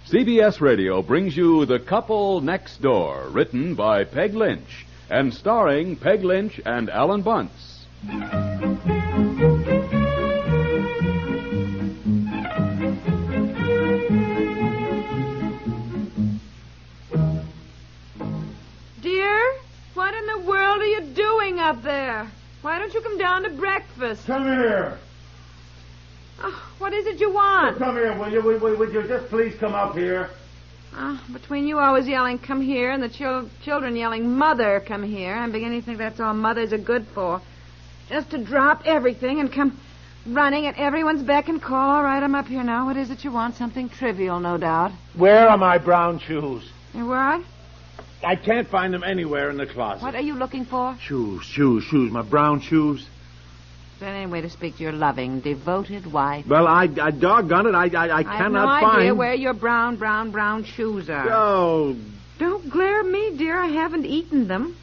CBS Radio brings you The Couple Next Door, written by Peg Lynch and starring Peg Lynch and Ethel Bunce. Dear, what in the world are you doing up there? Why don't you come down to breakfast? Come here. Oh, what is it you want? Oh, come here, will you? Would you just please come up here? Between you always yelling, come here, and the children yelling, mother, come here, I'm beginning to think that's all mothers are good for. Just to drop everything and come running at everyone's beck and call. All right, I'm up here now. What is it you want? Something trivial, no doubt. Where are my brown shoes? You what? I can't find them anywhere in the closet. What are you looking for? Shoes. My brown shoes. Is there any way to speak to your loving, devoted wife? Well, I doggone it, I cannot find... I have no idea where your brown shoes are. Oh. Don't glare at me, dear. I haven't eaten them.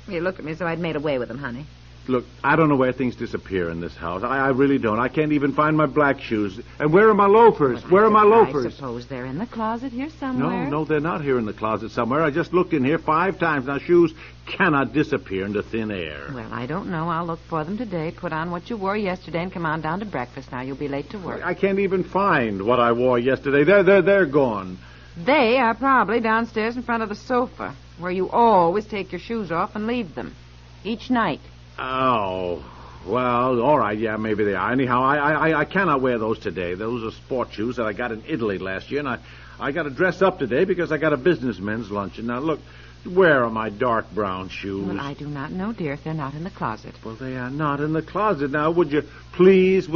You looked at me so I'd made away with them, honey. Look, I don't know where things disappear in this house. I really don't. I can't even find my black shoes. And where are my loafers? Well, where are my loafers? I suppose they're in the closet here somewhere. No, they're not here in the closet somewhere. I just looked in here 5 times. Now, shoes cannot disappear into thin air. Well, I don't know. I'll look for them today. Put on what you wore yesterday and come on down to breakfast. Now, you'll be late to work. I can't even find what I wore yesterday. They're gone. They are probably downstairs in front of the sofa, where you always take your shoes off and leave them. Each night. Oh, well, all right, yeah, maybe they are. Anyhow, I cannot wear those today. Those are sport shoes that I got in Italy last year, and I got to dress up today because I got a businessman's luncheon. Now, look, where are my dark brown shoes? Well, I do not know, dear, if they're not in the closet. Well, they are not in the closet. Now, would you please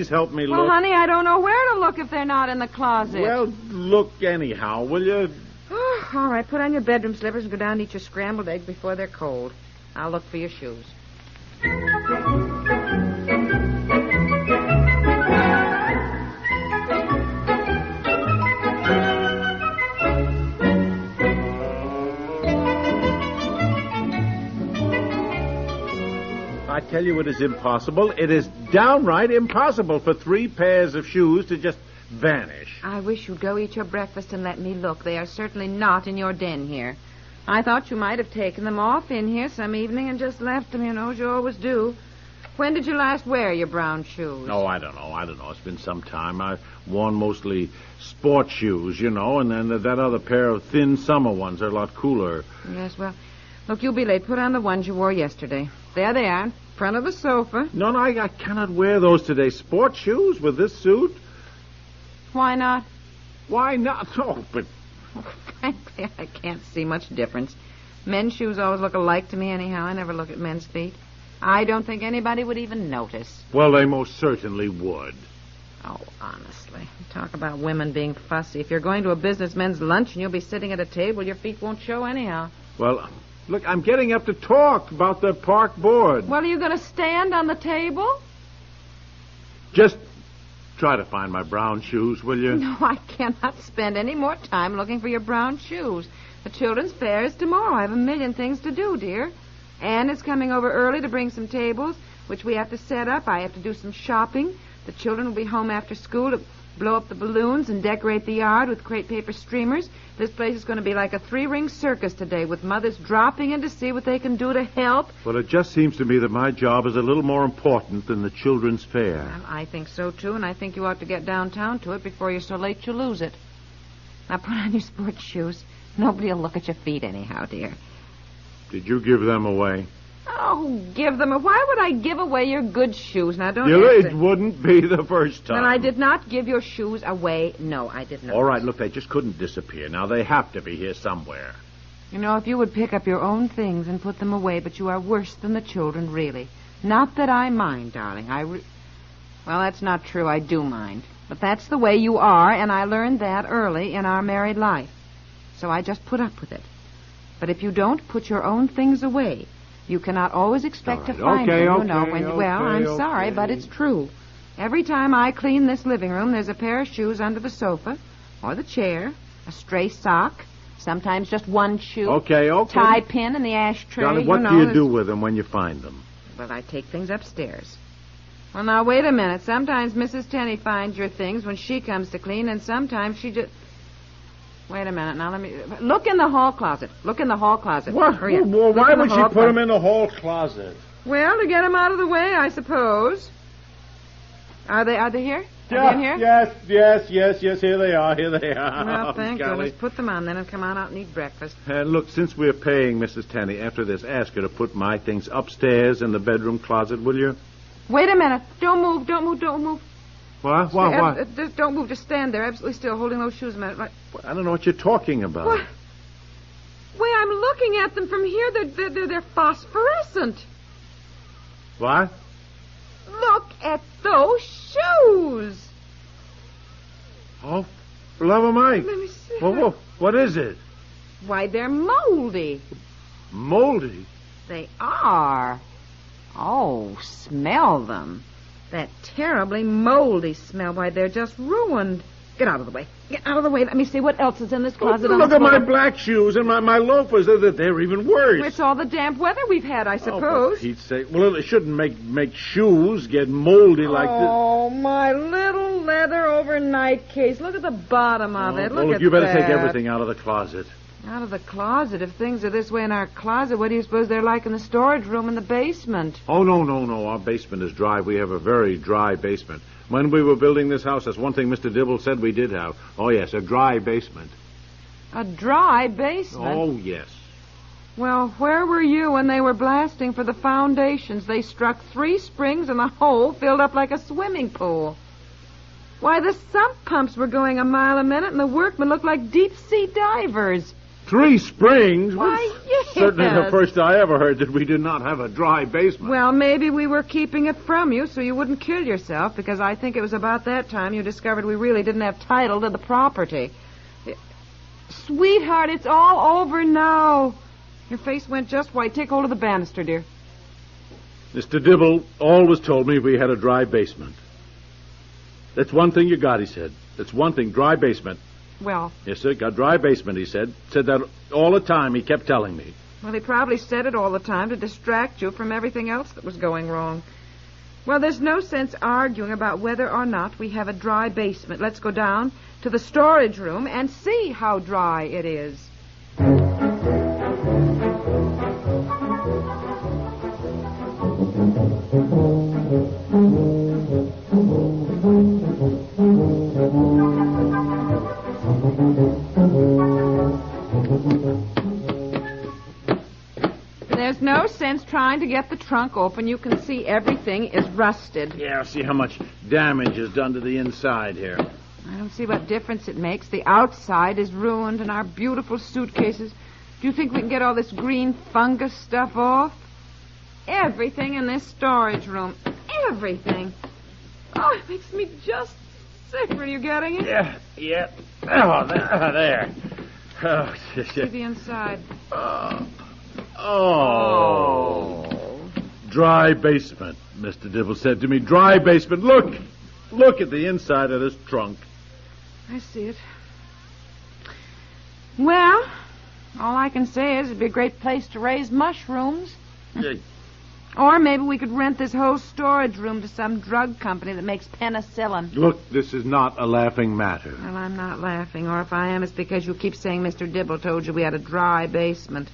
help me look? Well, honey, I don't know where to look if they're not in the closet. Well, look anyhow, will you? All right, put on your bedroom slippers and go down and eat your scrambled eggs before they're cold. I'll look for your shoes. I tell you, it is impossible. It is downright impossible for 3 pairs of shoes to just vanish. I wish you'd go eat your breakfast and let me look. They are certainly not in your den here. I thought you might have taken them off in here some evening and just left them, as you always do. When did you last wear your brown shoes? Oh, I don't know. It's been some time. I've worn mostly sport shoes, and then that other pair of thin summer ones are a lot cooler. Yes, well, look, you'll be late. Put on the ones you wore yesterday. There they are, in front of the sofa. No, I cannot wear those today. Sport shoes with this suit? Why not? Why not? Oh, but... Frankly, I can't see much difference. Men's shoes always look alike to me anyhow. I never look at men's feet. I don't think anybody would even notice. Well, they most certainly would. Oh, honestly. Talk about women being fussy. If you're going to a businessman's lunch and you'll be sitting at a table, your feet won't show anyhow. Well, look, I'm getting up to talk about the park board. Well, are you going to stand on the table? Just try to find my brown shoes, will you? No, I cannot spend any more time looking for your brown shoes. The children's fair is tomorrow. I have a million things to do, dear. Anne is coming over early to bring some tables, which we have to set up. I have to do some shopping. The children will be home after school to blow up the balloons and decorate the yard with crepe paper streamers. This place is going to be like a 3-ring circus today, with mothers dropping in to see what they can do to help. Well, it just seems to me that my job is a little more important than the children's fair. Well, I think so, too, and I think you ought to get downtown to it before you're so late you'll lose it. Now, put on your sports shoes. Nobody will look at your feet anyhow, dear. Did you give them away? Oh, give them away. Why would I give away your good shoes? Now, don't It wouldn't be the first time. Well, I did not give your shoes away. No, I did not. All right, look, they just couldn't disappear. Now, they have to be here somewhere. If you would pick up your own things and put them away, but you are worse than the children, really. Not that I mind, darling. Well, that's not true. I do mind. But that's the way you are, and I learned that early in our married life. So I just put up with it. But if you don't put your own things away, you cannot always expect to find them, Well, I'm sorry, but it's true. Every time I clean this living room, there's a pair of shoes under the sofa, or the chair, a stray sock, sometimes just one shoe. Okay. Tie pin in the ashtray. Darling, what do you do with them when you find them? Well, I take things upstairs. Well, now, wait a minute. Sometimes Mrs. Tenney finds your things when she comes to clean, and sometimes she just... Wait a minute. Now, let me... Look in the hall closet. Look in the hall closet. What? Hurry up. Well, why would she put them in the hall closet? Well, to get them out of the way, I suppose. Are they here? Are they in here? Yes, here they are. Well, thank goodness. Put them on then and come on out and eat breakfast. Look, since we're paying Mrs. Tenney, after this, ask her to put my things upstairs in the bedroom closet, will you? Wait a minute. Don't move. What? Just don't move. Just stand there, absolutely still, holding those shoes a minute. Right. I don't know what you're talking about. What? Wait, I'm looking at them from here. They're phosphorescent. What? Look at those shoes. Oh, for love of Mike. Let me see. Well, what is it? Why, they're moldy. Moldy? They are. Oh, smell them. That terribly moldy smell. Why, they're just ruined. Get out of the way. Get out of the way. Let me see what else is in this closet. Look at my black shoes and my loafers. They're even worse. It's all the damp weather we've had, I suppose. Oh, for Pete's sake. Well, it shouldn't make shoes get moldy like this. Oh, my little leather overnight case. Look at the bottom of it. Look at that. You better take everything out of the closet. Out of the closet? If things are this way in our closet, what do you suppose they're like in the storage room in the basement? Oh, no. Our basement is dry. We have a very dry basement. When we were building this house, that's one thing Mr. Dibble said we did have. Oh, yes, a dry basement. A dry basement? Oh, yes. Well, where were you when they were blasting for the foundations? They struck 3 springs and the hole filled up like a swimming pool. Why, the sump pumps were going a mile a minute and the workmen looked like deep-sea divers. 3 springs? Why, yes. Certainly the first I ever heard that we did not have a dry basement. Well, maybe we were keeping it from you so you wouldn't kill yourself, because I think it was about that time you discovered we really didn't have title to the property. Sweetheart, it's all over now. Your face went just white. Take hold of the banister, dear. Mr. Dibble always told me we had a dry basement. That's one thing you got, he said. That's one thing, dry basement. Well... Yes, sir, got dry basement, he said. Said that all the time, he kept telling me. Well, he probably said it all the time to distract you from everything else that was going wrong. Well, there's no sense arguing about whether or not we have a dry basement. Let's go down to the storage room and see how dry it is. There's no sense trying to get the trunk open. You can see everything is rusted. Yeah, see how much damage is done to the inside here. I don't see what difference it makes. The outside is ruined and our beautiful suitcases. Do you think we can get all this green fungus stuff off? Everything in this storage room. Everything. Oh, it makes me just sick. Are you getting it? Yeah. Oh, there. Oh, see the inside. Oh. Dry basement, Mr. Dibble said to me. Dry basement. Look at the inside of this trunk. I see it. Well, all I can say is it'd be a great place to raise mushrooms. Or maybe we could rent this whole storage room to some drug company that makes penicillin. Look, this is not a laughing matter. Well, I'm not laughing, or if I am, it's because you keep saying Mr. Dibble told you we had a dry basement.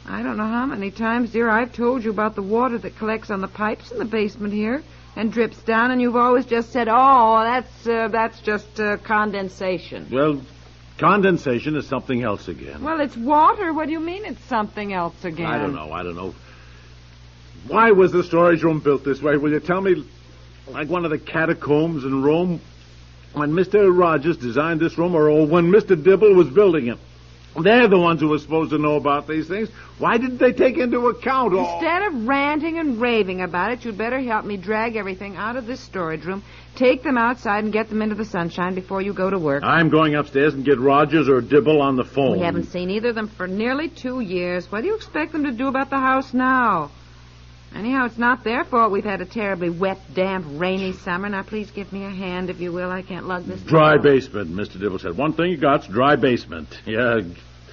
I don't know how many times, dear, I've told you about the water that collects on the pipes in the basement here and drips down, and you've always just said, oh, that's just condensation. Well, condensation is something else again. Well, it's water. What do you mean it's something else again? I don't know. Why was the storage room built this way? Will you tell me, like one of the catacombs in Rome, when Mr. Rogers designed this room, or when Mr. Dibble was building it? They're the ones who were supposed to know about these things. Why didn't they take into account all... Instead of ranting and raving about it, you'd better help me drag everything out of this storage room, take them outside, and get them into the sunshine before you go to work. I'm going upstairs and get Rogers or Dibble on the phone. We haven't seen either of them for nearly 2 years. What do you expect them to do about the house now? Anyhow, it's not their fault we've had a terribly wet, damp, rainy summer. Now, please give me a hand, if you will. I can't lug this. Dry basement, Mr. Dibble said. One thing you got's dry basement. Yeah.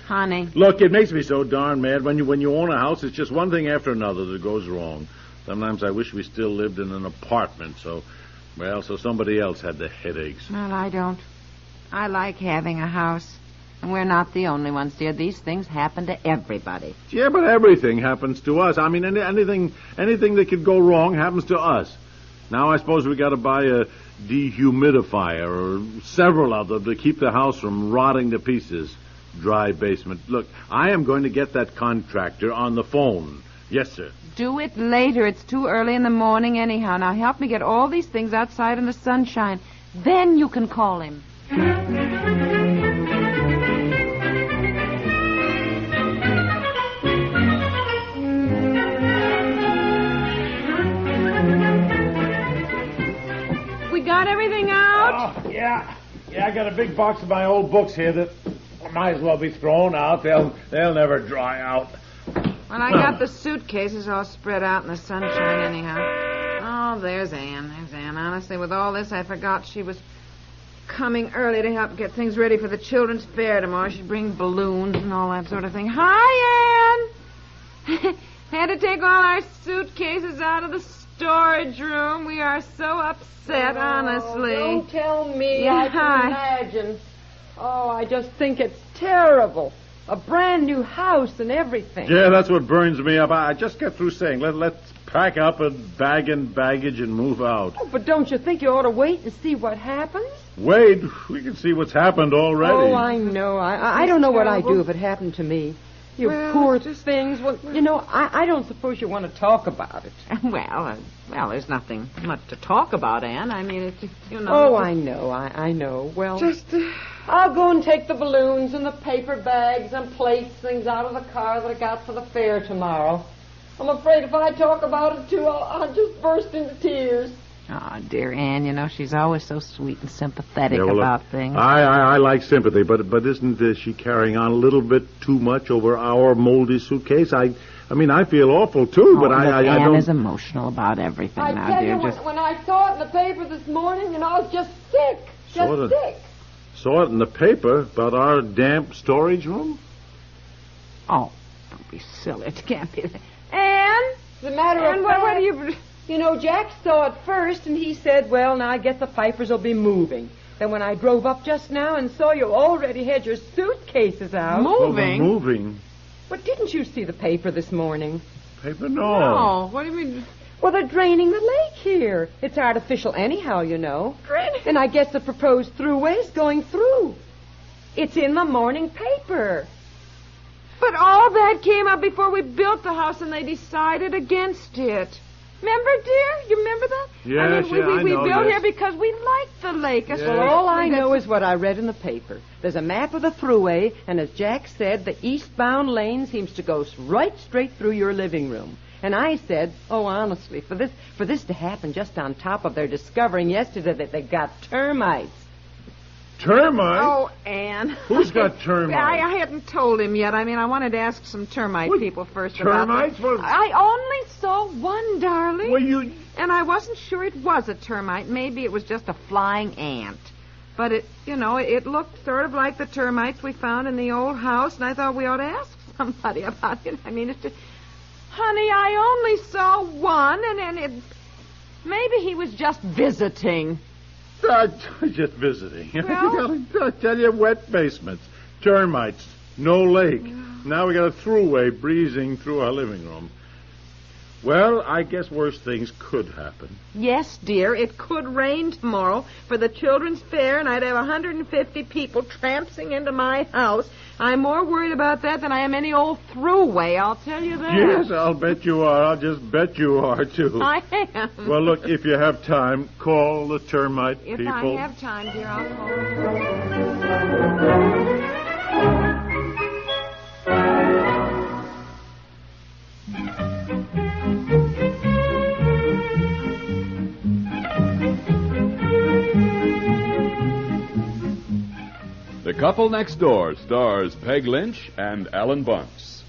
Honey. Look, it makes me so darn mad when you own a house. It's just one thing after another that goes wrong. Sometimes I wish we still lived in an apartment, so somebody else had the headaches. Well, I don't. I like having a house. And we're not the only ones, dear. These things happen to everybody. Yeah, but everything happens to us. I mean, anything that could go wrong happens to us. Now I suppose we got to buy a dehumidifier or several of them to keep the house from rotting to pieces. Dry basement. Look, I am going to get that contractor on the phone. Yes, sir. Do it later. It's too early in the morning anyhow. Now help me get all these things outside in the sunshine. Then you can call him. Got everything out? Oh, yeah. Yeah, I got a big box of my old books here that might as well be thrown out. They'll never dry out. Well, I got the suitcases all spread out in the sunshine anyhow. Oh, there's Anne. There's Anne. Honestly, with all this, I forgot she was coming early to help get things ready for the children's fair tomorrow. She'd bring balloons and all that sort of thing. Hi, Anne! Had to take all our suitcases out of the storage room. We are so upset, honestly. Don't tell me. Yeah. I can imagine. Oh, I just think it's terrible. A brand new house and everything. Yeah, that's what burns me up. I just get through saying, let's pack up and bag and baggage and move out. Oh, but don't you think you ought to wait and see what happens? Wait, we can see what's happened already. Oh, I know. I don't know what I'd do if it happened to me. You poor things. Well, I don't suppose you want to talk about it. Well, there's nothing much to talk about, Anne. I mean, it's. Oh, I know. Well, I'll go and take the balloons and the paper bags and plates, things out of the car that I got for the fair tomorrow. I'm afraid if I talk about it, too, I'll just burst into tears. Oh, dear Anne, she's always so sweet and sympathetic about things. I like sympathy, but isn't she carrying on a little bit too much over our moldy suitcase? I mean, I feel awful, too, but I Anne don't... is emotional about everything I now, tell dear. you, when I saw it in the paper this morning, I was just sick. Sick. Saw it in the paper about our damp storage room? Oh, don't be silly. It can't be that. Anne? As a matter of fact, what do you... Jack saw it first, and he said, well, now I guess the Pipers will be moving. Then when I drove up just now and saw you already had your suitcases out. Moving? Moving? But didn't you see the paper this morning? Paper? No. No. What do you mean? Well, they're draining the lake here. It's artificial anyhow, Draining? And I guess the proposed throughway's going through. It's in the morning paper. But all that came up before we built the house, and they decided against it. Remember, dear? You remember that? Yes, we know, built yes. here because we liked the lake. Yes. Well, all I know is what I read in the paper. There's a map of the thruway, and as Jack said, the eastbound lane seems to go right straight through your living room. And I said, oh, honestly, for this to happen just on top of their discovering yesterday that they got termites. Termites? Oh, Anne. Who's got termites? I hadn't told him yet. I mean, I wanted to ask some termite people first termites? about them. I only saw one, darling. Well, And I wasn't sure it was a termite. Maybe it was just a flying ant. But it looked sort of like the termites we found in the old house, and I thought we ought to ask somebody about it. I mean, it's just... Honey, I only saw one, and maybe he was just visiting. Just visiting. Well? I tell you, wet basements, termites, no lake. Now we got a throughway breezing through our living room. Well, I guess worse things could happen. Yes, dear, it could rain tomorrow for the children's fair, and I'd have 150 people trampsing into my house. I'm more worried about that than I am any old throughway, I'll tell you that. Yes, I'll bet you are. I'll just bet you are, too. I am. Well, look, if you have time, call the termite people. If I have time, dear, I'll call. The Couple Next Door stars Peg Lynch and Ethel and Bunce.